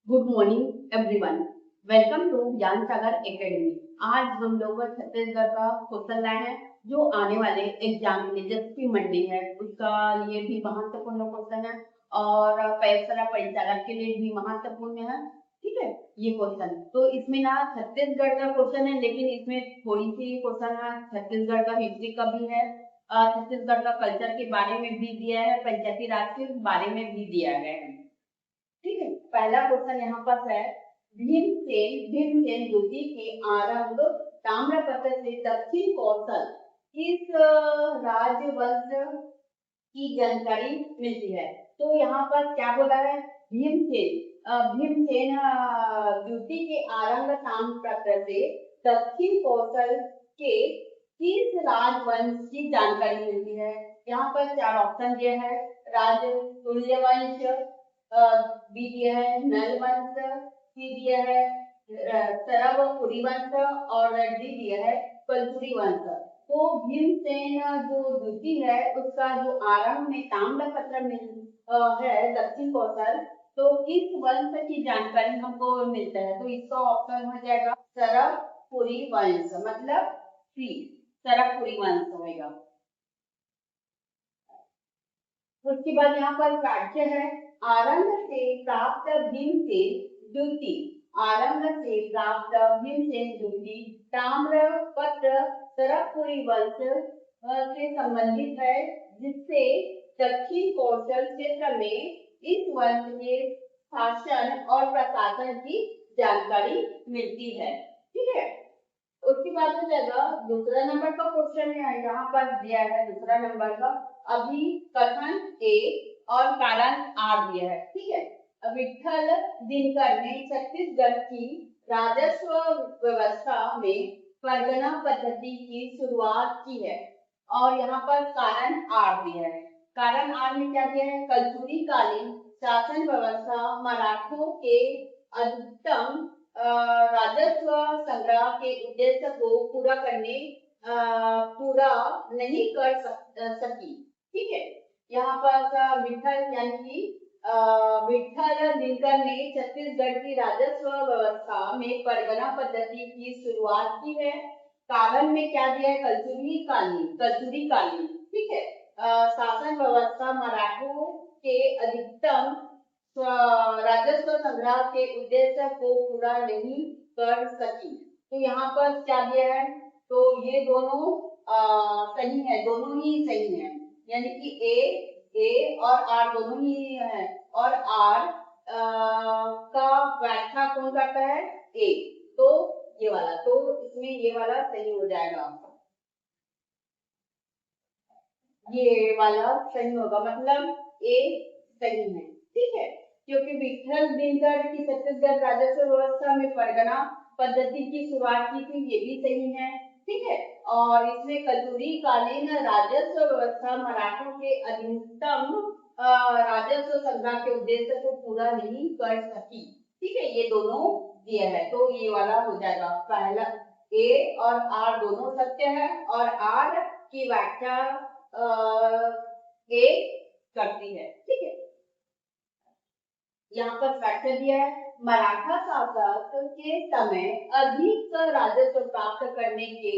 Good morning everyone. Welcome to Gyan Sagar academy. आज हम लोग छत्तीसगढ़ का क्वेश्चन लाए हैं जो आने वाले एग्जाम में जैसे मंडे है उसका लिए भी महत्वपूर्ण क्वेश्चन है और पैसा परिचालक के लिए भी महत्वपूर्ण है। ठीक है, ये क्वेश्चन तो इसमें ना छत्तीसगढ़ का क्वेश्चन है, लेकिन इसमें थोड़ी सी क्वेश्चन है छत्तीसगढ़ का हिस्ट्री का भी है, छत्तीसगढ़ का कल्चर के बारे में भी दिया है, पंचायती राज के बारे में भी दिया गया है। ठीक है, पहला क्वेश्चन यहाँ पर है भीमसेन युद्धि के आरंभ ताम्रपत्र से दक्षिण कौशल किस राजवंश की जानकारी मिलती है। तो यहाँ पर क्या बोला है, भीमसेन युद्धि के आरंभ ताम्रपत्र से दक्षिण कौशल के किस राजवंश की जानकारी मिलती है। यहाँ पर चार ऑप्शन दिए हैं, राज तुल्यवंश, बी दिया है नल वंश, सी दिया है सरवपुरी वंश और डी दिया है कलचुरी वंश। तो भीमसेन जो युद्धि है उसका जो आरंभ में ताम्रपत्र है दक्षिण कौशल, तो किस वंश की जानकारी हमको मिलता है। तो इसका ऑप्शन हो जाएगा सरवपुरी वंश, मतलब सी सरवपुरी वंश होगा। उसके बाद यहाँ पर वाक्य है, आरंभ से प्राप्त भीमसेन युद्धि, आरंभ से प्राप्त भीमसेन युद्धि ताम्रपत्र सरवपुरी वंश से संबंधित है, जिससे दक्षिण कौशल क्षेत्र में इस वंश के शासन और प्रशासन की जानकारी मिलती है। ठीक है, उसके बाद हो जाएगा दूसरा नंबर का क्वेश्चन है, यहाँ पर दिया है दूसरा नंबर का अभी कथन ए और कारण आर दिया है। ठीक है, विट्ठल दिनकर ने छत्तीसगढ़ की राजस्व व्यवस्था में परगना पद्धति की शुरुआत की है और यहाँ पर कारण आर दिया है। कारण आर में क्या दिया है, कलचुरी कालीन शासन व्यवस्था मराठों के अधिकतम राजस्व संग्रह के उद्देश्य को पूरा नहीं कर सकी। ठीक है, यहाँ पर विट्ठल यानी कि विट्ठल दिनकर ने छत्तीसगढ़ की राजस्व व्यवस्था में परगना पद्धति की शुरुआत की है। कारण में क्या दिया है, कलचुरी कालीन। ठीक है, शासन व्यवस्था मराठों के अधिकतम राजस्व संग्रह के उद्देश्य को पूरा नहीं कर सकी। तो यहाँ पर क्या दिया है, तो ये दोनों सही है, दोनों ही सही है, यानी कि ए और आर दोनों ही है और आर का व्याख्या कौन करता है, ए। तो ये वाला, तो इसमें ये वाला सही हो जाएगा, ये वाला सही होगा, मतलब ए सही है। ठीक है, क्योंकि विट्ठल दिनकर की छत्तीसगढ़ राजस्व व्यवस्था में परगना पद्धति की शुरुआत की थी, ये भी सही है। ठीक है, और इसमें कलचुरी कालीन राजस्व व्यवस्था मराठों के अधिकतम राजस्व संग्रह के उद्देश्य को पूरा नहीं कर सकी। ठीक है, ये दोनों दिया है, तो ये वाला हो जाएगा, पहला ए और आर दोनों सत्य है और आर की व्याख्या ए करती है। ठीक है, यहाँ पर फैक्टर दिया है, मराठा शासक के समय अधिक राजस्व प्राप्त करने के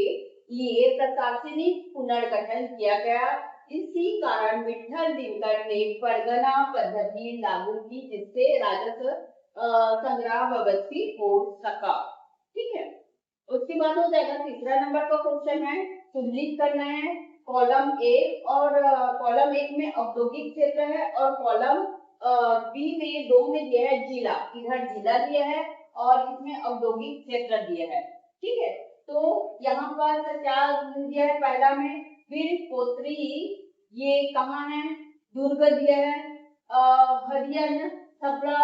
लिए प्रशासनिक पुनर्गठन किया गया। इसी कारण विट्ठल दिनकर ने परगना पद्धति लागू की, जिससे राजस्व संग्रह व्यवस्थित हो सका। ठीक है, उसके बाद हो जाएगा तीसरा नंबर का क्वेश्चन है, सुनिश्चित करना है कॉलम ए और कॉलम एक में औद्योगिक क्षेत्र है और कॉलम बी में दो में दिया है जिला, इधर जिला दिया है और इसमें औद्योगिक क्षेत्र दिया है। ठीक है, तो यहाँ पर क्या दिया है, पहला में वीरपोत्री, ये कहाँ है, दुर्ग दिया है, हरियन छपरा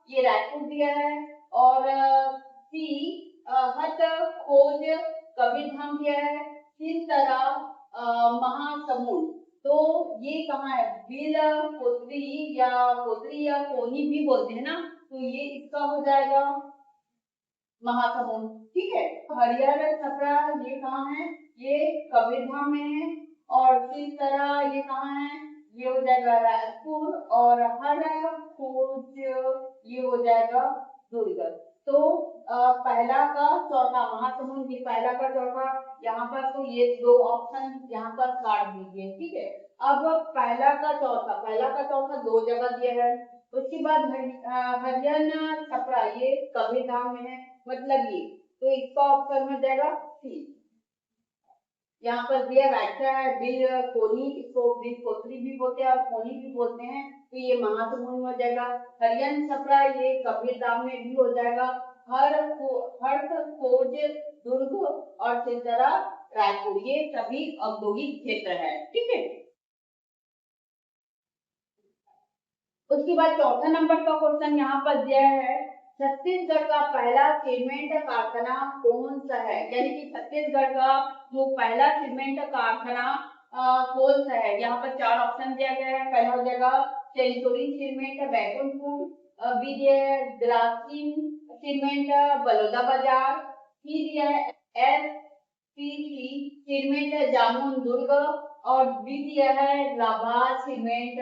ये रायपुर दिया है और सी हत खोज कबीरधाम दिया है, इस तरह महासमुंद, तो ये कहाँ है, वीरपोत्री या पोत्री या कोनी भी बोलते हैं ना, तो ये इसका हो जाएगा महासमुंद। ठीक है, हरियर छपरा ये कहाँ है, ये कबीरधाम में है और इस तरह ये कहाँ है, ये हो जाएगा रायपुर और हर खोज ये हो जाएगा दुर्ग। तो पहला का चौथा महासमुंद, ये पहला का चौथा यहाँ पर, तो ये दो ऑप्शन यहाँ पर काट दीजिए, ठीक है। अब पहला का चौथा दो जगह दिया है। उसके बाद हरियाणा छपरा, ये कबीरधाम में है, मतलब ये, तो इसका ऑप्शन हो जाएगा सी। यहाँ पर दिया व्याख्या है, बिल कोनी, इसको बिल कोतरी भी बोलते हैं और कोनी भी बोलते हैं, तो ये महासमुंद हो जाएगा। हरियाणा छपरा ये कबीरधाम में भी हो जाएगा। हर खोज दुर्ग और सिलचरा रायपुर, ये सभी औद्योगिक क्षेत्र है, ठीक है। उसके बाद चौथा नंबर का क्वेश्चन यहाँ पर दिया है, छत्तीसगढ़ का पहला सीमेंट कारखाना कौन सा है, यानी कि छत्तीसगढ़ का जो पहला सीमेंट कारखाना कौन सा है। यहाँ पर चार ऑप्शन दिया गया है। पहला हो जाएगा सेंचुरी सीमेंट बैकुंठपुर, बी दिया है ग्रासिम सीमेंट बलौदाबाजार, सी दिया है एसपीसी सीमेंट जामुन दुर्ग, और बी दिया है लाभा सीमेंट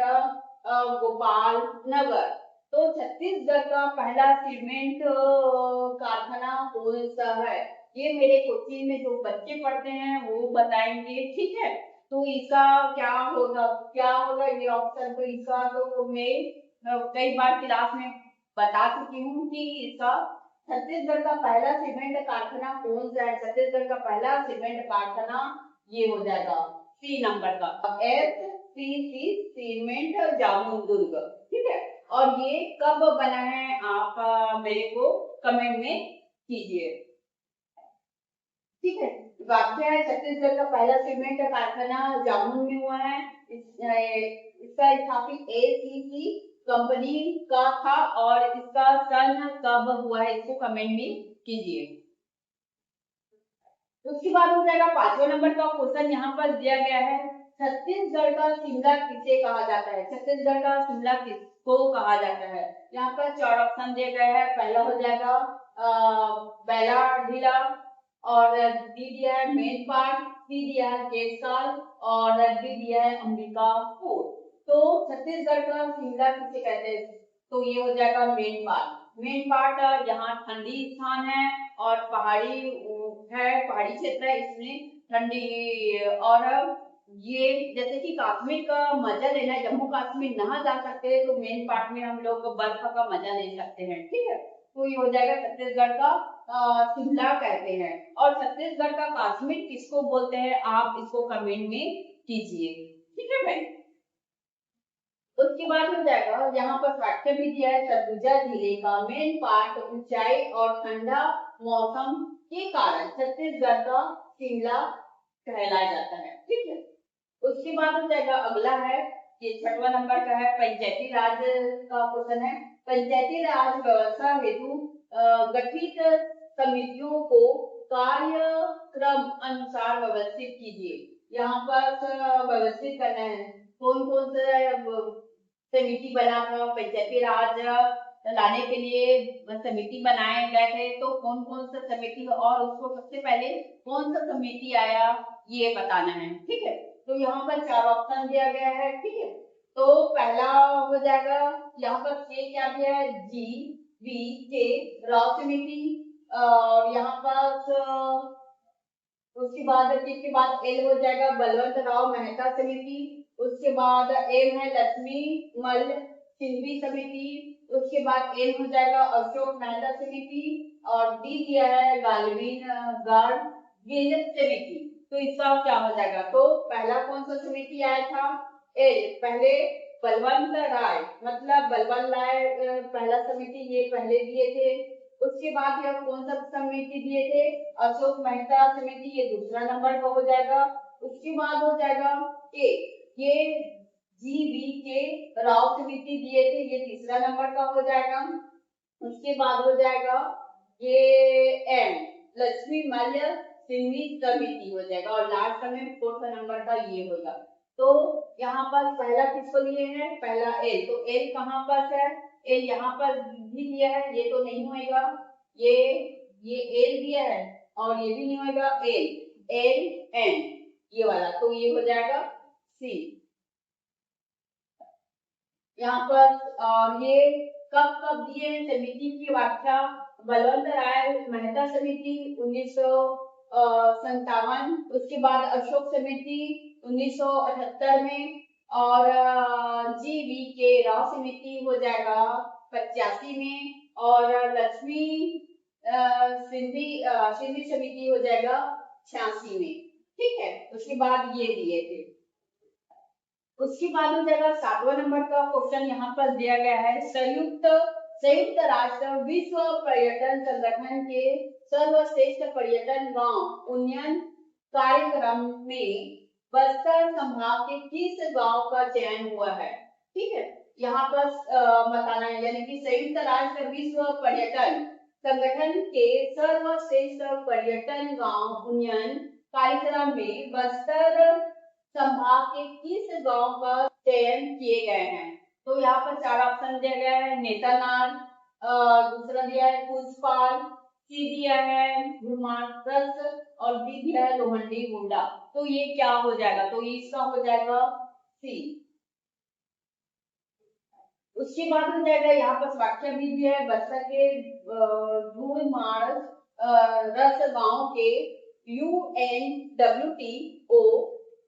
गोपाल नगर। तो छत्तीसगढ़ का पहला सीमेंट कारखाना कौन सा है, ये मेरे कोचिंग में जो बच्चे पढ़ते हैं वो बताएंगे, ठीक है। तो इसका क्या होगा ये ऑप्शन, तो इसका तो मैं कई बार क्लास में बता चुकी हूँ कि इसका छत्तीसगढ़ का पहला सीमेंट कारखाना कौन सा है। छत्तीसगढ़ का पहला सीमेंट कारखाना ये हो जाएगा सी नंबर का, एसपीसी सीमेंट जामुन दुर्ग, ठीक है। और ये कब बना है आप मेरे को कमेंट में कीजिए, ठीक है। वाक्य है छत्तीसगढ़ का पहला सीमेंट कारखाना जामुन में हुआ है। इसका स्थापित एसीसी कंपनी का था, और इसका सन कब हुआ है इसको कमेंट में कीजिए। उसके बाद हो जाएगा पांचवा नंबर का क्वेश्चन, यहाँ पर दिया गया है, छत्तीसगढ़ का शिमला किसे कहा जाता है। छत्तीसगढ़ का शिमला किसको कहा जाता है। यहाँ पर चार ऑप्शन दिए गए हैं। पहला हो जाएगा बैला ढीला, और डी दिया है मेनपाट, सी दिया है केसकाल, और डी दिया है अंबिकापुर। तो छत्तीसगढ़ का शिमला किसे कहते हैं, तो ये हो जाएगा मेनपाट। मेनपाट यहाँ ठंडी स्थान है और पहाड़ी है, पहाड़ी क्षेत्र है, इसमें ठंडी, और ये जैसे कि कश्मीर का मजा लेना है, जम्मू कश्मीर नहा जा सकते हैं, तो मेन पार्ट में हम लोग बर्फ का मजा ले सकते हैं, ठीक है। तो ये हो जाएगा छत्तीसगढ़ का शिमला कहते हैं। और छत्तीसगढ़ का कश्मीर किसको बोलते हैं, आप इसको कमेंट में कीजिए, ठीक है भाई। उसके बाद हो जाएगा, यहाँ पर वाक्य भी दिया है, सरगुजा जिले का मेन पार्ट ऊंचाई और ठंडा मौसम के कारण छत्तीसगढ़ का शिमला कहलाया जाता है, ठीक है। उसके बाद हो जाएगा, अगला है, ये छठवां नंबर का है, पंचायती राज का क्वेश्चन है। पंचायती राज व्यवस्था हेतु गठित समितियों को कार्यक्रम अनुसार व्यवस्थित कीजिए। यहाँ पर व्यवस्थित करना है, कौन कौन से समिति बना था पंचायती राज लाने के लिए, समिति बनाए गए थे, तो कौन कौन सा समिति, और उसको सबसे पहले कौन सा समिति आया ये बताना है, ठीक है। तो यहाँ पर चार ऑप्शन दिया गया है, ठीक है। तो पहला हो जाएगा, यहाँ पर के क्या दिया है, जी वी के राव समिति, और यहाँ पर उसके बाद के बाद एल हो जाएगा बलवंत राव मेहता समिति, उसके बाद एम है लक्ष्मी मल सिंघवी समिति, उसके बाद एन हो जाएगा अशोक मेहता समिति, और डी दिया है गालवीन गार्गिल समिति। तो इसका क्या हो जाएगा, तो पहला कौन सा समिति आया था, एल, पहले बलवंत राय, मतलब बलवंत राय पहला समिति ये पहले दिए थे। उसके बाद यह कौन सा समिति दिए थे, अशोक मेहता समिति, ये दूसरा नंबर का हो जाएगा। उसके बाद हो जाएगा के, ये जी.वी. के राव समिति दिए थे, ये तीसरा नंबर का हो जाएगा। उसके बाद हो जाएगा ये एम लक्ष्मी मल्ल सिंघवी समिति हो जाएगा, और लास्ट में फोर्थ नंबर का ये होगा। तो यहाँ पर पहला किसको लिए हैं, पहला एल, तो एल कहाँ पर है, एल यहाँ पर भी दिया है, ये तो नहीं होएगा, ये एल दिया है और ये भी नहीं होएगा, एल एन ये वाला, तो ये हो जाएगा सी यहाँ पर। और ये कब कब दिए हैं समिति की व्याख्या बलवंत राय मेहता समिति 1957, उसके बाद अशोक समिति 1978 में, और GVK राव समिति हो जाएगा 85 में, और लक्ष्मी सिंधी समिति हो जाएगा 86 में। ठीक है, उसके बाद ये दिए थे। उसके बाद हो जाएगा 7वां नंबर का क्वेश्चन यहाँ पर दिया गया है, संयुक्त राष्ट्र विश्व पर्यटन संगठन के सर्वश्रेष्ठ पर्यटन गांव उन्नयन कार्यक्रम में बस्तर संभाग के किस गांव का चयन हुआ है। ठीक है, यहाँ पर बताना है, यानी कि संयुक्त राष्ट्र विश्व पर्यटन संगठन के सर्वश्रेष्ठ पर्यटन गांव उन्नयन कार्यक्रम में बस्तर संभाग के किस गांव का चयन किए गए हैं। तो यहाँ पर 4 ऑप्शन दिया गया है, नेतरनार, दूसरा दिया है कुसपाल, सी दिया है घुमारस, और डी दिया है लोहंडी गुंडा। तो ये क्या हो जाएगा, तो इसका हो जाएगा सी। उसके बाद हो जाएगा यहाँ पर व्याख्या भी दिया है, बस्तर के घुमारस रस गांव के UNWTO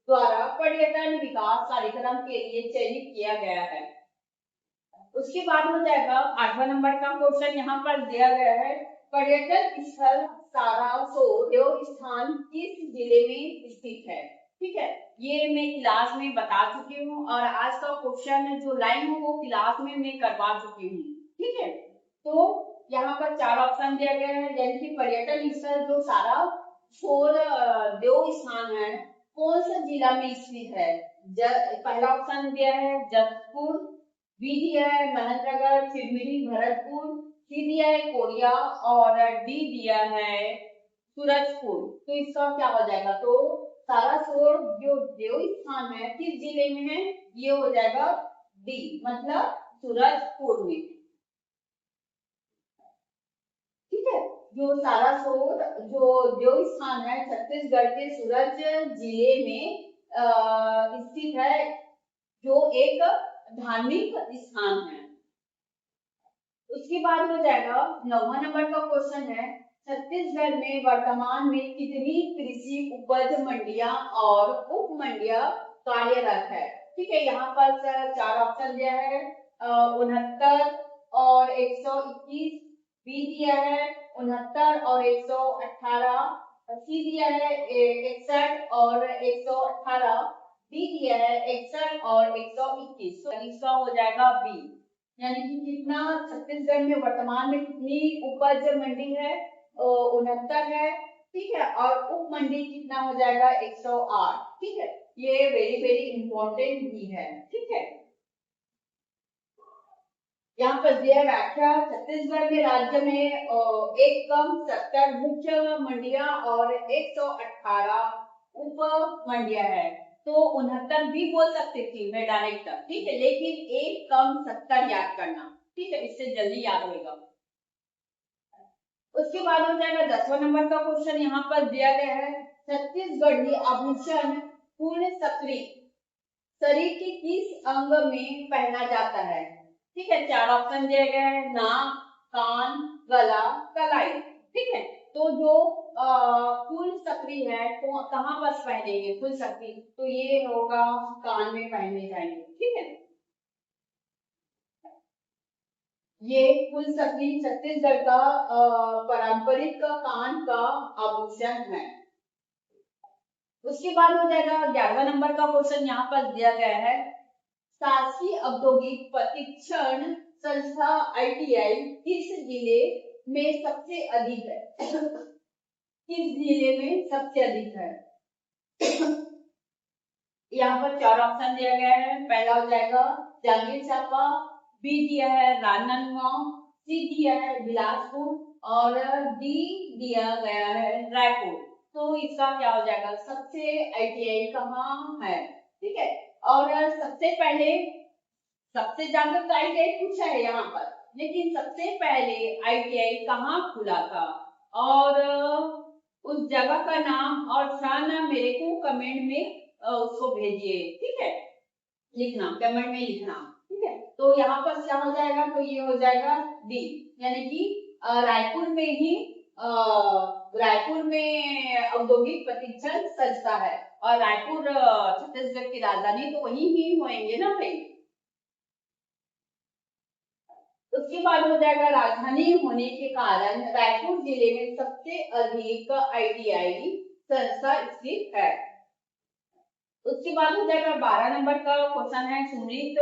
द्वारा पर्यटन विकास कार्यक्रम के लिए चयनित किया गया है। उसके बाद हो जाएगा 8वां नंबर का क्वेश्चन यहाँ पर दिया गया है, पर्यटन स्थल सारासोर देव स्थान किस जिले में स्थित है। ठीक है, ये मैं क्लास में बता चुकी हूँ, और आज का क्वेश्चन जो लाइन है वो क्लास में मैं करवा चुकी हूँ। ठीक है, तो यहाँ पर 4 ऑप्शन दिया गया है, यानी कि पर्यटन स्थल जो सारासोर देव स्थान है कौन सा जिला में स्थित है। पहला ऑप्शन दिया है जशपुर, बी दिया है महेंद्रगढ़, चिरमिरी, भरतपुर, सी दिया है कोरिया, और डी दिया है सूरजपुर। तो इसका क्या हो जाएगा, तो सारासोर जो देव स्थान है किस जिले में है, ये हो जाएगा डी, मतलब सूरजपुर में। ठीक है, जो सारासोर जो देव स्थान है छत्तीसगढ़ के सूरज जिले में स्थित है, जो एक धार्मिक स्थान है। उसके बाद हो जाएगा 9वां नंबर का क्वेश्चन है, छत्तीसगढ़ में वर्तमान में कितनी कृषि उपज मंडियां और उप मंडियां कार्यरत है। ठीक है, यहाँ पर 4 ऑप्शन दिया है, 69 और 121, बी दिया है 69 और 118, सी दिया है 61 और 118, डी दिया है 61 और 121। तो इसका हो जाएगा बी, यानी कि कितना छत्तीसगढ़ में वर्तमान में कितनी उपज मंडी है, 69 है। ठीक है, और उप मंडी कितना हो जाएगा 108। ठीक है, ये वेरी वेरी इंपॉर्टेंट भी है। ठीक है, यहाँ पर दिया व्याख्या, छत्तीसगढ़ के राज्य में 170 मुख्य मंडियां और 118 उप मंडियां है। तो 69 भी बोल सकती थी मैं डायरेक्ट, ठीक है, लेकिन 1 कम 70 याद करना। ठीक है, इससे जल्दी याद होगा। उसके बाद हो जाएगा 10वां नंबर का क्वेश्चन, यहाँ पर दिया गया है, छत्तीसगढ़ी आभूषण पूर्ण सक्रिय शरीर के किस अंग में पहना जाता है। ठीक है, 4 ऑप्शन दिए गए हैं, नाक, कान, गला, कलाई। ठीक है, तो जो फुल सक्रिय है तो कहाँ बस पहनेंगे फुल सक्रिय, तो ये होगा कान में पहने जाएंगे। ठीक है, ये फुल सक्रिय छत्तीसगढ़ का पारंपरिक कान का आभूषण है। उसके बाद हो जाएगा 11वां नंबर का क्वेश्चन, यहाँ पर दिया गया है, शासकीय औद्योगिक प्रशिक्षण संस्था ITI किस जिले में सबसे अधिक है। किस जिले में सबसे अधिक है। यहाँ पर 4 ऑप्शन दिया गया है, पहला हो जाएगा जांजगीर चांपा, बी दिया है राजनांदगांव, सी दिया है बिलासपुर, और डी दिया गया है रायपुर। तो इसका क्या हो जाएगा, सबसे ITI कहाँ है। ठीक है, और सबसे ज्यादा तो ITI पूछा है यहाँ पर, लेकिन सबसे पहले ITI कहाँ खुला था और उस जगह का नाम और स्थान मेरे को कमेंट में उसको भेजिए। ठीक है, लिखना, कमेंट में लिखना। ठीक है, तो तो यहाँ पर क्या हो जाएगा, तो ये हो जाएगा डी, यानी कि रायपुर में ही रायपुर में औद्योगिक प्रशिक्षण संस्था है, और रायपुर छत्तीसगढ़ की राजधानी तो वही ही होंगे ना भाई। उसके बाद हो जाएगा राजधानी होने के कारण रायपुर जिले में सबसे अधिक ITI संस्था स्थित है। उसके बाद हो जाएगा 12 नंबर का क्वेश्चन है, सुमृत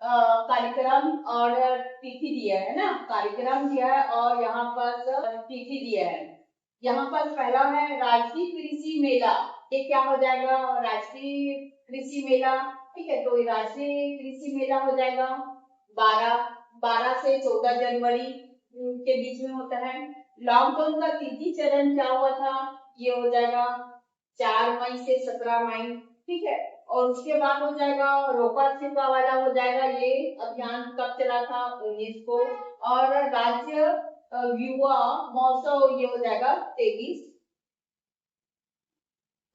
कार्यक्रम और तिथि दिया है ना, कार्यक्रम दिया है और यहाँ पर तिथि दिया है। यहाँ पर पहला है राष्ट्रीय कृषि मेला, ये क्या हो जाएगा, राष्ट्रीय कृषि मेला, ठीक है, तो राष्ट्रीय कृषि मेला हो जाएगा 12 से 14 जनवरी के बीच में होता है। लॉकडाउन का तृतीय चरण क्या हुआ था, ये हो जाएगा 4 मई से 17 मई, ठीक है। और उसके बाद हो जाएगा रोका छिपा वाला हो जाएगा, ये अभियान कब चला था, 19 को। और राज्य युवा महोत्सव ये हो जाएगा 23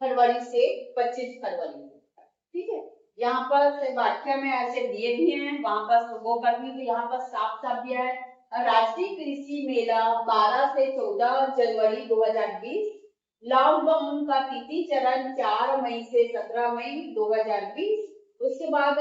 फरवरी से 25 फरवरी, ठीक है। यहाँ पर व्याख्या में ऐसे दिए भी हैं, वहां पर वो करनी, तो यहाँ पर साफ साफ दिया है राष्ट्रीय कृषि मेला 12 से 14 जनवरी 2020, लॉकडाउन का तृतीय चरण 4 मई से 17 मई 2020, उसके बाद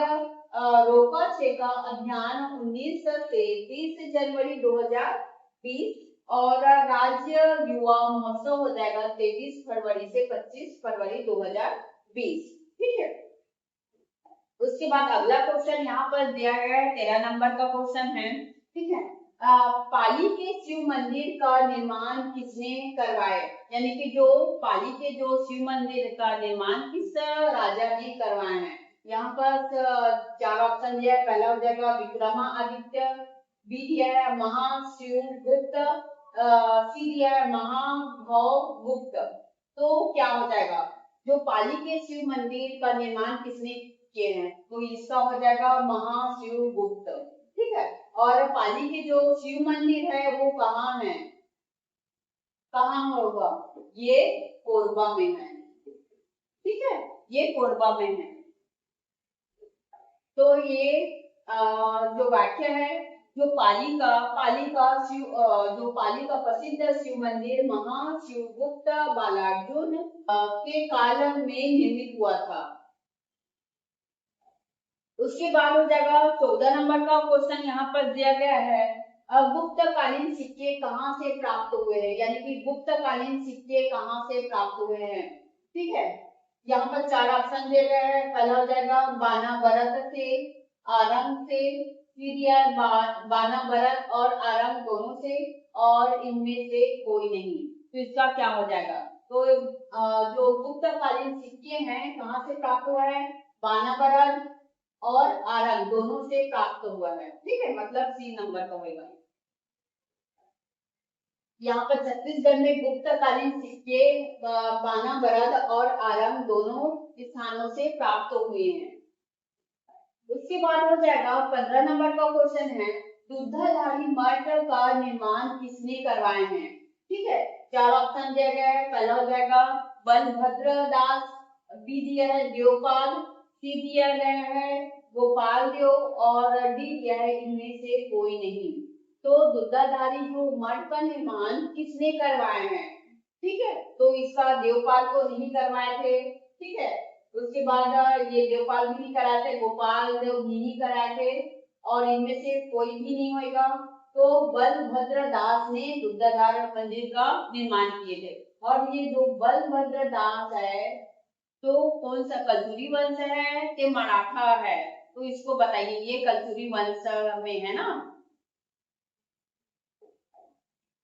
रोका छेका अभियान 19 से 30 जनवरी 2020, और राज्य युवा महोत्सव हो जाएगा 23 फरवरी से 25 फरवरी 2020, ठीक है। उसके बाद अगला क्वेश्चन यहाँ पर दिया गया है, 13 नंबर का क्वेश्चन है, ठीक है। पाली के शिव मंदिर का निर्माण किसने करवाया, यानी कि जो पाली के जो शिव मंदिर का निर्माण किस राजा ने करवाया है। यहाँ पर 4 ऑप्शन दिया है, पहला हो जाएगा विक्रमादित्य, बी दिया है महाशिवगुप्त, सी दिया है महाभवगुप्त। तो क्या हो जाएगा, जो पाली के शिव मंदिर का निर्माण किसने किए हैं, तो इसका हो जाएगा महाशिवगुप्त, ठीक है। और पाली के जो शिव मंदिर है वो कहाँ है, कहाँ होगा, ये कोरबा में है, ठीक है, ये कोरबा में है। तो ये जो वाक्य है, जो पाली का प्रसिद्ध शिव मंदिर महाशिवगुप्त बालार्जुन के काल में निर्मित हुआ था। उसके बाद हो जाएगा 14 नंबर का क्वेश्चन यहाँ पर दिया गया है, गुप्तकालीन सिक्के कहाँ से प्राप्त हुए हैं, यानी कि गुप्तकालीन सिक्के कहाँ से प्राप्त हुए हैं, ठीक है। यहाँ पर 4 ऑप्शन दिए गए हैं, पहला हो जाएगा बानाबरत से, आरंग से, फिर बाना भरत और आरंग दोनों से, और इनमें से कोई नहीं, तो इसका क्या हो जाएगा। तो जो गुप्तकालीन सिक्के हैं कहाँ से प्राप्त हुआ है, बाना भरत और आरंग दोनों से प्राप्त हुआ है, ठीक है, मतलब सी नंबर का होगा। यहाँ पर छत्तीसगढ़ में गुप्तकालीन सिक्के बाना भरत और आरंग दोनों स्थानों से प्राप्त हुए हैं। उसके बाद हो जाएगा 15 नंबर का क्वेश्चन है, दूधाधारी मठ का निर्माण किसने करवाए हैं, ठीक है। 4 ऑप्शन दिया गया है, पहला हो जाएगा बलभद्र दास, बी दिया है देवपाल, सी दिया गया है गोपाल देव, और डी दिया है इनमें से कोई नहीं। तो दूधाधारी जो मठ का निर्माण किसने करवाए हैं, ठीक है, तो इसका देवपाल को नहीं करवाए थे, ठीक है। उसके बाद ये देवपाल भी नहीं कराए थे, गोपाल देव भी नहीं कराए थे, और इनमें से कोई भी नहीं होगा, तो बलभद्र दास ने दूधाधार मंदिर का निर्माण किए थे। और ये जो बलभद्र दास है तो कौन सा कल्चुरी वंश है कि मराठा है, तो इसको बताइए, ये कल्चुरी वंश में है ना।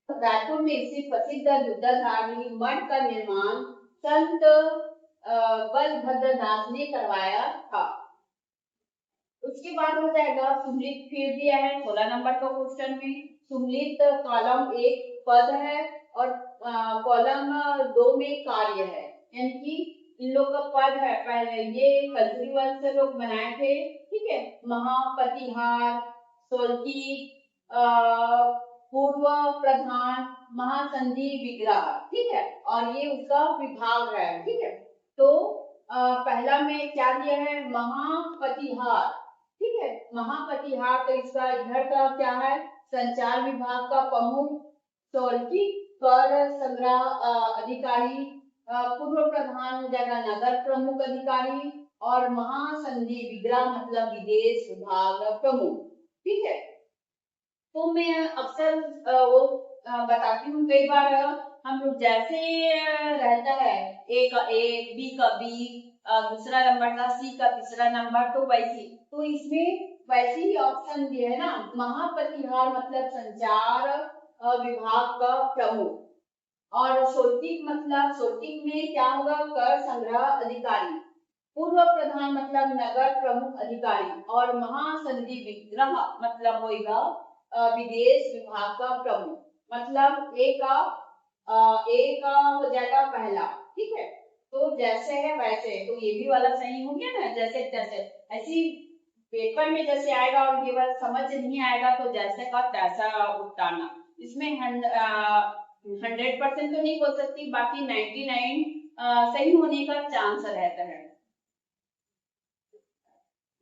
रायपुर में स्थित प्रसिद्ध दूधाधारी मठ का निर्माण संत बलभद्र दास ने करवाया था। उसके बाद हो जाएगा सुमलित, फिर दिया है 16 नंबर का क्वेश्चन में, सुमलित कॉलम 1 पद है और कॉलम 2 में कार्य है, यानी कि इन लोग का पद है, पहले ये कल्चुरी वंश से लोग बनाए थे, ठीक है, महापतिहार, सोल्टी, पूर्व प्रधान, महासंधि विग्रह, ठीक है, और ये उसका विभाग है, ठीक है। तो पहला में क्या दिया है, महापतिहार, ठीक है। महाप्रतिहार तो इसका इधर का क्या है, संचार विभाग का प्रमुख, सौरचिक कर संग्रह अधिकारी, पूर्व प्रधान हो जाएगा नगर प्रमुख अधिकारी, और महासंधि विग्रह मतलब विदेश विभाग प्रमुख। ठीक है। तो मैं अक्सर वो बताती हूँ, कई बार हम लोग जैसे रहता है ए का ए, बी का बी, दूसरा नंबर का सी का तीसरा नंबर, तो वैसी, तो इसमें वैसे ही ऑप्शन दिए है ना, महाप्रतिहार मतलब संचार विभाग का प्रमुख, और शोल्किक मतलब शोल्किक में क्या होगा, कर संग्रह अधिकारी, पूर्व प्रधान मतलब नगर प्रमुख अधिकारी, और महासंधि विग्रह मतलब होगा विदेश विभाग का प्रमुख। मतलब ए का हो जाएगा पहला। ठीक है। तो जैसे है वैसे, तो ये भी वाला सही हो गया ना, जैसे तैसे। ऐसी पेपर में जैसे आएगा और ये बात समझ नहीं आएगा तो जैसे का तैसा उतारना। इसमें 100% तो नहीं बोल सकती, बाकी 99 सही होने का चांस रहता है।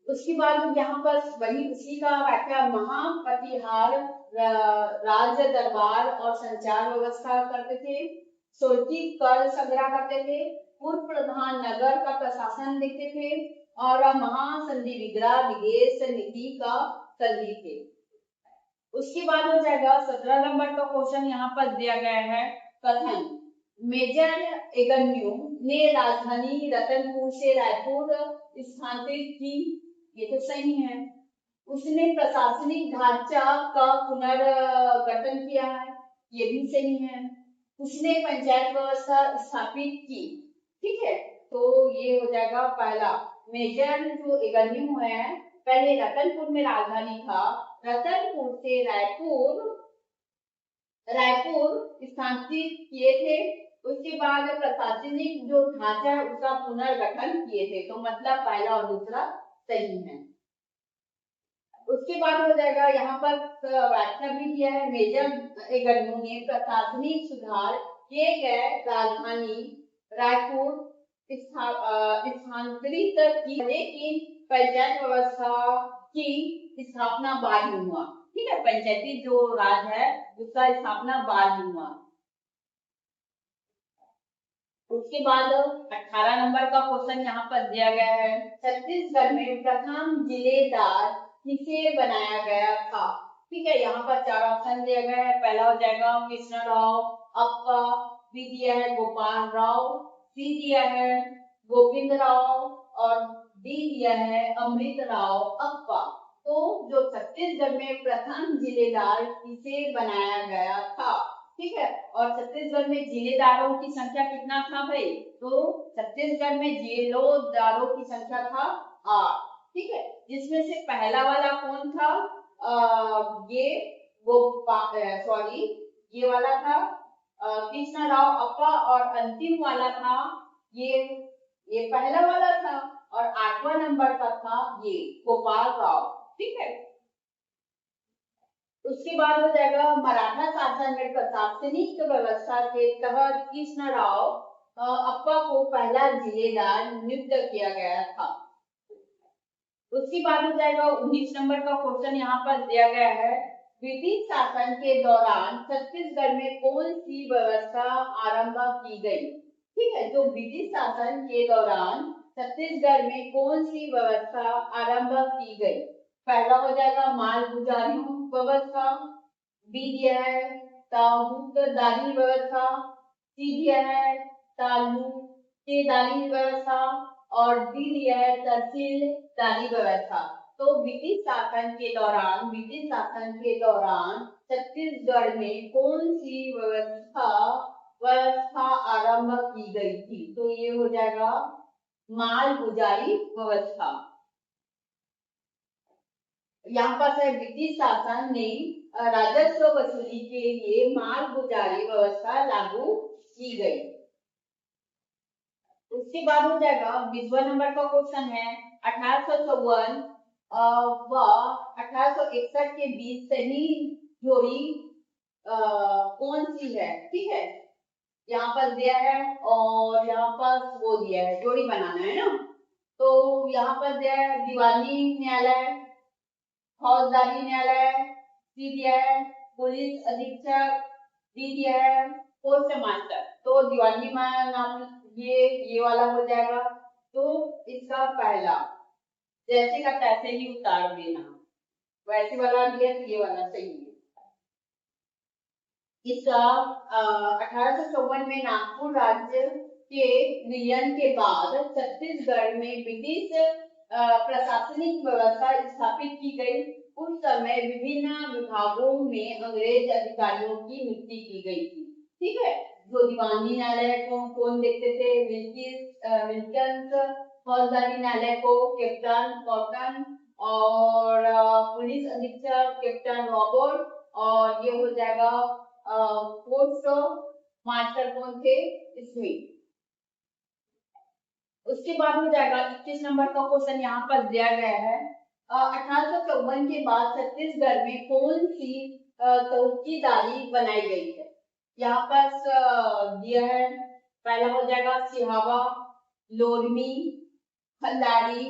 उसके बाद यहाँ पर वही उसी का व्याख्या, महाप्रतिहार राज्य दरबार और संचार व्यवस्था करते थे, शोल्किक कर संग्रह करते थे, पूर्व प्रधान नगर का प्रशासन देखते थे, और महासंधि विग्रह विदेश नीति का संधि थे। उसके बाद हो जाएगा 17 नंबर का क्वेश्चन यहाँ पर दिया गया है, कथन, मेजर एगन्यू ने राजधानी रतनपुर से रायपुर स्थानांतरित की, ये तो सही है। उसने प्रशासनिक ढांचा का पुनर्गठन किया है, ये भी सही है। उसने पंचायत व्यवस्था स्थापित की। ठीक है। तो ये हो जाएगा पहला, मेजर जो एगन्यू है, पहले रतनपुर में राजधानी था, रतनपुर से रायपुर स्थानांतरित किए थे। उसके बाद प्रशासनिक जो ढांचा है उसका पुनर्गठन किए थे, तो मतलब पहला और दूसरा सही है। उसके बाद हो जाएगा यहाँ पर व्याख्या भी दिया है, मेजर एगन्यू ने प्रशासनिक सुधार किए गए राजधानी रायपुर स्थानांतरित की, लेकिन पंचायत व्यवस्था की स्थापना बाद में हुआ। ठीक है। पंचायती जो राज है उसका स्थापना बाद में हुआ। उसके बाद 18 नंबर का क्वेश्चन यहाँ पर दिया गया है, छत्तीसगढ़ में प्रथम जिलेदार किसे बनाया गया था। ठीक है। यहाँ पर 4 ऑप्शन दिया गया है। पहला हो जाएगा कृष्ण राव अप्पा, बी दिया है गोपाल राव, सी दिया है गोविंद राव, और डी दिया है अमृत राव अप्पा। तो जो छत्तीसगढ़ में प्रथम जिलेदार किसे बनाया गया था। ठीक है। और छत्तीसगढ़ में जिलेदारों की संख्या कितना था भाई, तो छत्तीसगढ़ में जिलेदारों की संख्या था 8। ठीक है। जिसमें से पहला वाला कौन था, ये सॉरी ये वाला था कृष्ण राव अप्पा, और अंतिम वाला था ये पहला वाला था, और 8वां नंबर का था ये गोपाल राव। ठीक है। उसके बाद हो जाएगा मराठा शासन में प्रशासनिक व्यवस्था के तहत कृष्णराव अप्पा को पहला जिलेदार नियुक्त किया गया था। उसके बाद हो जाएगा 19 नंबर का क्वेश्चन यहाँ पर दिया गया है, ब्रिटिश शासन के दौरान छत्तीसगढ़ में कौन सी व्यवस्था आरंभ की गई। ठीक है। जो ब्रिटिश शासन के दौरान छत्तीसगढ़ में कौन सी व्यवस्था आरंभ की गई। पहला हो जाएगा मालगुजारी व्यवस्था, बी दिया है तालुकदारी व्यवस्था, सी दिया है तालुकेदारी व्यवस्था, और डी दिया है तहसीलदारी व्यवस्था। तो ब्रिटिश शासन के दौरान छत्तीसगढ़ में कौन सी व्यवस्था आरंभ की गई थी, तो ये हो जाएगा मालगुजारी व्यवस्था। यहाँ पर है ब्रिटिश शासन ने राजस्व वसूली के लिए मालगुजारी व्यवस्था लागू की गई। उसके बाद हो जाएगा 20वां नंबर का क्वेश्चन है, 1854 व 1861 के बीच सही जोड़ी कौन सी है। ठीक है। यहाँ पर दिया है और यहाँ पर वो दिया है, जोड़ी बनाना है ना। तो यहाँ पर दिया है दीवानी न्यायालय, फौजदारी न्यायालय, सी दिया है, पुलिस अधीक्षक, डी दिया है, पोस्ट मास्टर। तो दिवाली में नाम ये वाला हो जाएगा। तो इसका पहला जैसे का तैसे ही उतार देना, वैसे वाला दिया तो ये वाला सही है। इसका 1854 में नागपुर राज्य के विलयन के बाद छत्तीसगढ़ में ब्रिटिश प्रशासनिक व्यवस्था स्थापित की गई। उस समय विभिन्न विभागों में अंग्रेज अधिकारियों की नियुक्ति की गई थी। ठीक है, जो दीवानी न्यायालय को कौन देखते थे? विल्किंस। फौजदारी न्यायालय को कैप्टन कॉटन, और पुलिस अधीक्षक कैप्टन रॉबर्ट, और ये हो जाएगा पोस्ट मास्टर कौन थे? स्मिथ। उसके बाद हो जाएगा 21 नंबर का क्वेश्चन यहाँ पर दिया गया है। 1854 के बाद छत्तीसगढ़ में कौन सी चौकीदारी बनाई गई है? यहाँ पर दिया है, पहला हो जाएगा सिहावा, लोरमी, खल्लारी,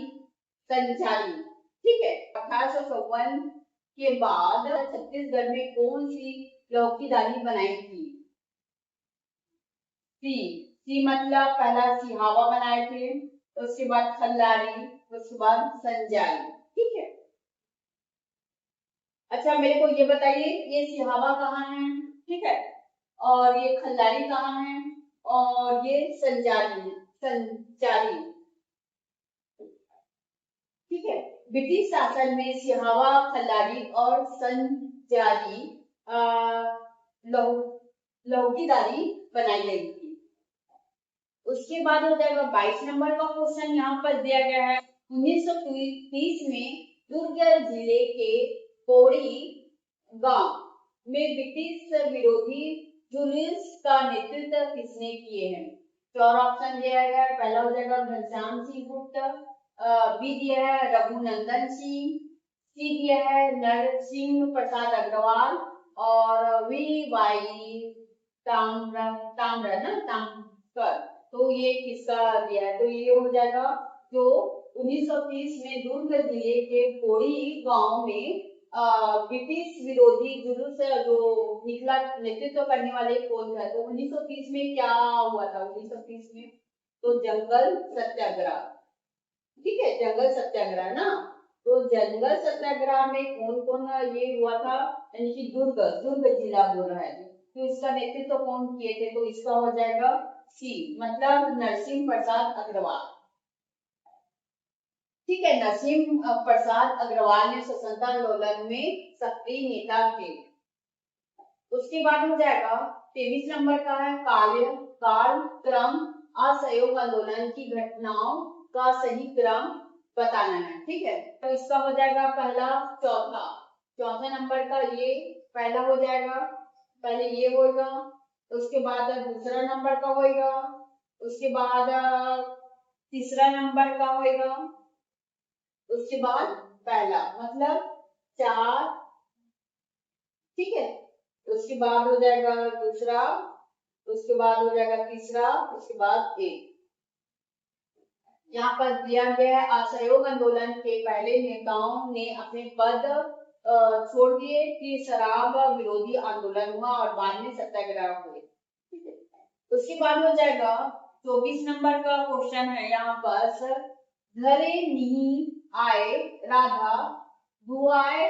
संचारी। ठीक है, 1854 के बाद छत्तीसगढ़ में कौन सी चौकीदारी बनाई थी? सी मतलब पहला सिहावा बनाए थे, उसके बाद खल्लारी, उसके बाद संजारी। ठीक है, अच्छा मेरे को ये बताइए, ये सिहावा कहाँ है? ठीक है, और ये खल्लारी कहाँ है? और ये संजारी। ठीक है, ब्रिटिश शासन में सिहावा, खल्लारी और संजारी लौकीदारी बनाई गई थी। उसके बाद हो जाएगा 22 नंबर का क्वेश्चन यहाँ पर दिया गया है। 1930 में दुर्ग जिले के पौड़ी गांव में ब्रिटिश विरोधी जुलूस का नेतृत्व किसने किए हैं? चार ऑप्शन दिया गया है। पहला हो जाएगा घनश्याम सिंह गुप्त, बी दिया है रघुनंदन सिंह, सी दिया है नरसिंह प्रसाद अग्रवाल, और वी वाई ताम्रकर। तो ये किसका दिया है? तो ये हो जाएगा जो 1930 में दुर्ग जिले के पौड़ी गांव में ब्रिटिश विरोधी जुलूस जो निकला, नेतृत्व करने वाले कौन था? तो 1930 में क्या हुआ था? 1930 में तो जंगल सत्याग्रह। ठीक है, जंगल सत्याग्रह ना। तो जंगल सत्याग्रह में कौन कौन ये हुआ था? यानी कि दुर्ग जिला बोल रहा है, तो इसका नेतृत्व कौन किए थे? तो इसका हो जाएगा सी मतलब नरसिंह प्रसाद अग्रवाल। ठीक है, नरसिंह प्रसाद अग्रवाल ने स्वतंत्रता आंदोलन में सक्रिय नेता थे। उसके बाद हो जाएगा 23 नंबर का है कालक्रम असहयोग आंदोलन की घटनाओं का सही क्रम बताना है। ठीक है, तो इसका हो जाएगा पहला चौथा नंबर का ये पहला हो जाएगा, पहले ये होगा, उसके बाद दूसरा नंबर का होगा, उसके बाद तीसरा नंबर का होगा, उसके बाद पहला मतलब 4। ठीक है, उसके बाद हो जाएगा दूसरा, उसके बाद हो जाएगा तीसरा, उसके बाद 1। यहाँ पर दिया गया है असहयोग आंदोलन के पहले नेताओं ने अपने पद छोड़ दिए कि शराब विरोधी आंदोलन हुआ और बाद में सत्याग्रह हुए। उसके बाद हो जाएगा 24 नंबर का क्वेश्चन है यहाँ पर, घरे नहीं आए राधा दुआए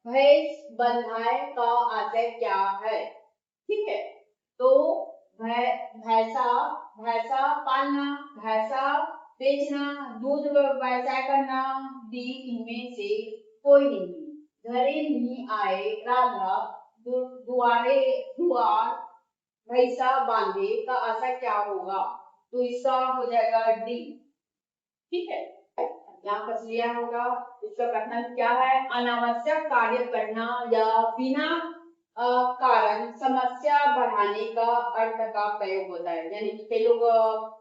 भैंस बंधाए का आशय क्या है? ठीक है, तो भैंसा पालना, भैंसा बेचना, दूध व्यवसाय करना, दी इनमें से कोई नहीं। घरे नहीं आए राधा दुआर भैंसा बांधे का आशा क्या होगा? तो इसका हो जाएगा डी। ठीक है, यहाँ पर लिया होगा, इसका कथन क्या है? अनावश्यक कार्य करना या बिना कारण समस्या बढ़ाने का अर्थ का प्रयोग होता है। यानी कि कई लोग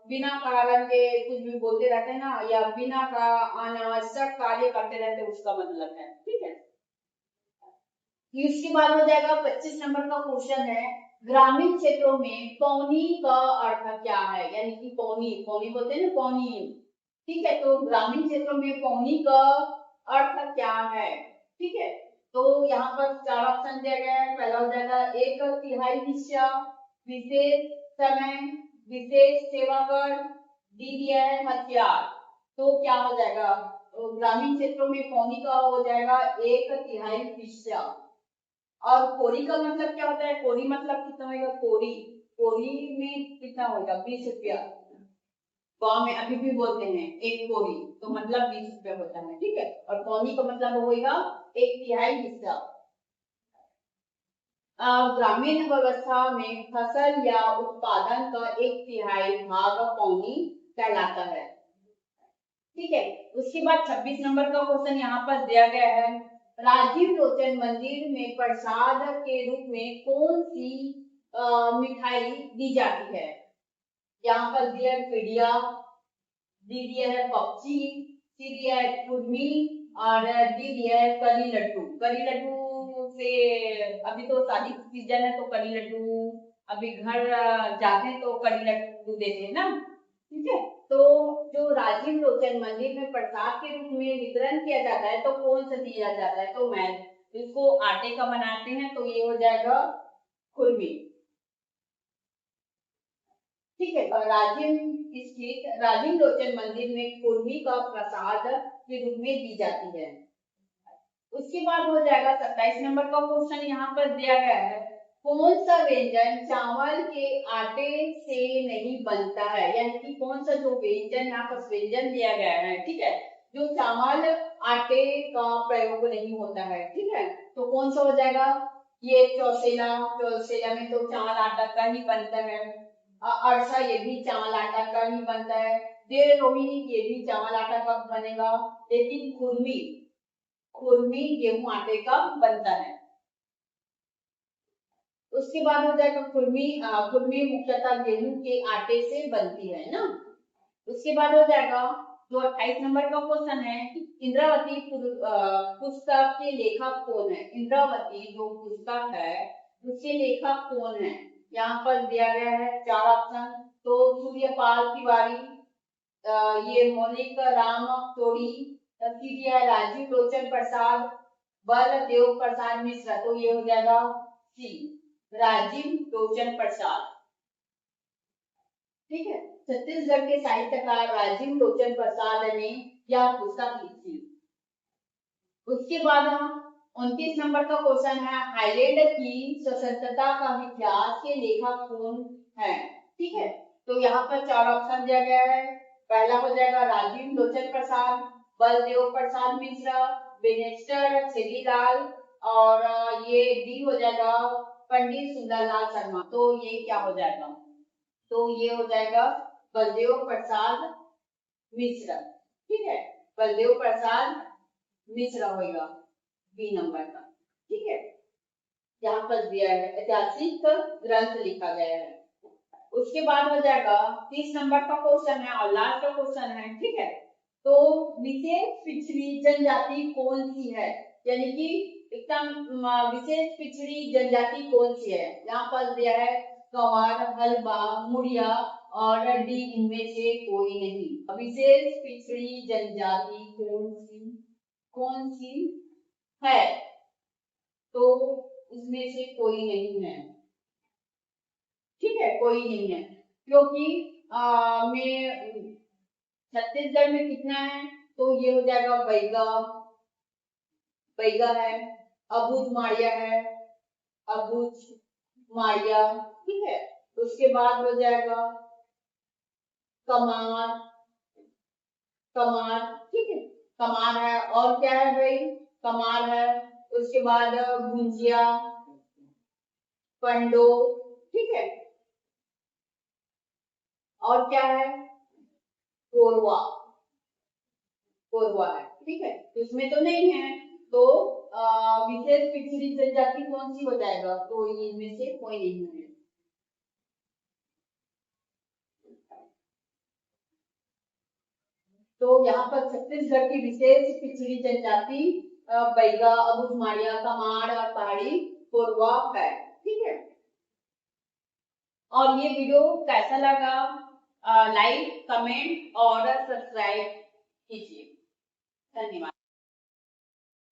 बिना कारण के कुछ भी बोलते रहते हैं ना, या बिना का अनावश्यक कार्य करते रहते हैं, उसका मतलब है। ठीक है, इसके बाद हो जाएगा 25 नंबर का क्वेश्चन है, ग्रामीण क्षेत्रों में पौनी का अर्थ क्या है? यानी कि पौनी बोलते हैं ना, पौनी। ठीक है, तो ग्रामीण क्षेत्रों में पौनी का अर्थ क्या है। ठीक है, तो यहाँ पर 4 ऑप्शन दिया गया है। पहला हो जाएगा 1/3 हिस्सा, विशेष समय, विशेष सेवाकर, डी दिया है हथियार। तो क्या हो जाएगा, ग्रामीण क्षेत्रों में पौनी का हो जाएगा 1/3 हिस्सा। और कोरी का मतलब क्या होता है, कोरी मतलब कितना होगा, कोरी, कोरी में कितना होगा 20 रुपया। गाँव में अभी भी बोलते हैं एक कोरी, तो मतलब 20 रुपया होता है। ठीक है, और पौनी का मतलब होगा 1/3 हिस्सा। ग्रामीण व्यवस्था में फसल या उत्पादन का 1/3 भाग पौनी कहलाता है। ठीक है, उसके बाद 26 नंबर का क्वेश्चन यहाँ पर दिया गया है, राजीव लोचन मंदिर में प्रसाद के रूप में कौन सी मिठाई दी जाती है। यहाँ पर दिया है पिड़िया, डी दिया है पक्षी, सी दिया है कुर्मी, और डी दिया है कली लड्डू। कली लड्डू से अभी तो शादी सीजन है, तो कली लड्डू अभी घर जाते हैं तो कली लड्डू देते हैं ना। ठीक है, तो जो राजीव लोचन मंदिर में प्रसाद के रूप में वितरण किया जाता है, तो कौन सा दिया जाता है, तो मैं इसको आटे का बनाते हैं, तो ये हो जाएगा खुरमी। ठीक है, राजीव स्थित राजीव लोचन मंदिर में खुरमी का प्रसाद के रूप में दी जाती है। उसके बाद हो जाएगा 27 नंबर का क्वेश्चन यहाँ पर दिया गया है, कौन सा व्यंजन चावल के आटे से नहीं बनता है। यानी कि कौन सा जो व्यंजन यहाँ पर व्यंजन दिया गया है, ठीक है, जो चावल आटे का प्रयोग नहीं होता है। ठीक है, तो कौन सा हो जाएगा, ये चौसेला, चौसेला में तो चावल आटा का ही बनता है। अरसा, ये भी चावल आटा का ही बनता है। देर रोहिणी, ये भी चावल आटा का बनेगा। लेकिन खुरमी, खुरमी गेहूं आटे का बनता है। उसके बाद हो जाएगा खुरमी, खुरमी मुख्यतः गेहूं के आटे से बनती है ना। उसके बाद हो जाएगा जो 28 नंबर का क्वेश्चन है, इंद्रावती पुस्तक के लेखक कौन है। इंद्रावती जो पुस्तक है उसके लेखक कौन है, यहाँ पर दिया गया है 4 ऑप्शन। तो सूर्यपाल तिवारी, ये मौलिक राम तोड़ी, राजीव लोचन प्रसाद, बलदेव प्रसाद मिश्रा। तो ये हो जाएगा सी, राजीव लोचन प्रसाद। ठीक है, छत्तीसगढ़ के साहित्यकार राजीव लोचन प्रसाद ने यह पुस्तक लिखी। उसके बाद 29 नंबर का क्वेश्चन है, हाईलैंड की स्वतंत्रता का इतिहास के लेखक कौन है। ठीक है, तो यहाँ पर 4 ऑप्शन दिया गया है। पहला हो जाएगा राजीव लोचन प्रसाद, बलदेव प्रसाद मिश्रा, बेनेस्टर छेदीलाल, और ये डी हो जाएगा पंडित सुंदरलाल शर्मा। तो ये क्या हो जाएगा, तो ये हो जाएगा बलदेव प्रसाद मिश्रा। ठीक है, बलदेव प्रसाद मिश्रा होगा बी नंबर का। ठीक है, यहाँ पर दिया है ऐतिहासिक ग्रंथ लिखा गया है। उसके बाद हो जाएगा 30 नंबर का क्वेश्चन है और लास्ट का क्वेश्चन है। ठीक है, तो विशेष पिछड़ी जनजाति कौन सी है, यानी कि एकदम विशेष पिछड़ी जनजाति कौन सी है। यहाँ पर दिया है गंवार, हलबा, मुड़िया, और डी इनमें से कोई नहीं। विशेष पिछड़ी जनजाति कौन सी है, तो उसमें से कोई नहीं है। ठीक है, कोई नहीं है, क्योंकि में छत्तीसगढ़ में कितना है, तो ये हो जाएगा बैगा, बैगा है, अबूझ माड़िया है, अबूझ माड़िया। ठीक है, उसके बाद हो जाएगा कमार, कमार। ठीक है, कमार है, और क्या है भाई, कमार है। उसके बाद भुंजिया, पंडो। ठीक है, और क्या है, कोरवा, कोरवा है। ठीक है, इसमें तो नहीं है, तो विशेष पिछड़ी जनजाति कौन सी हो जाएगा, तो इनमें से कोई नहीं है। तो यहाँ पर छत्तीसगढ़ की विशेष पिछड़ी जनजाति बैगा, अबूझ माड़िया, कमार और पहाड़ी कोरवा है। ठीक है, और ये वीडियो कैसा लगा, लाइक, कमेंट और सब्सक्राइब कीजिए। धन्यवाद।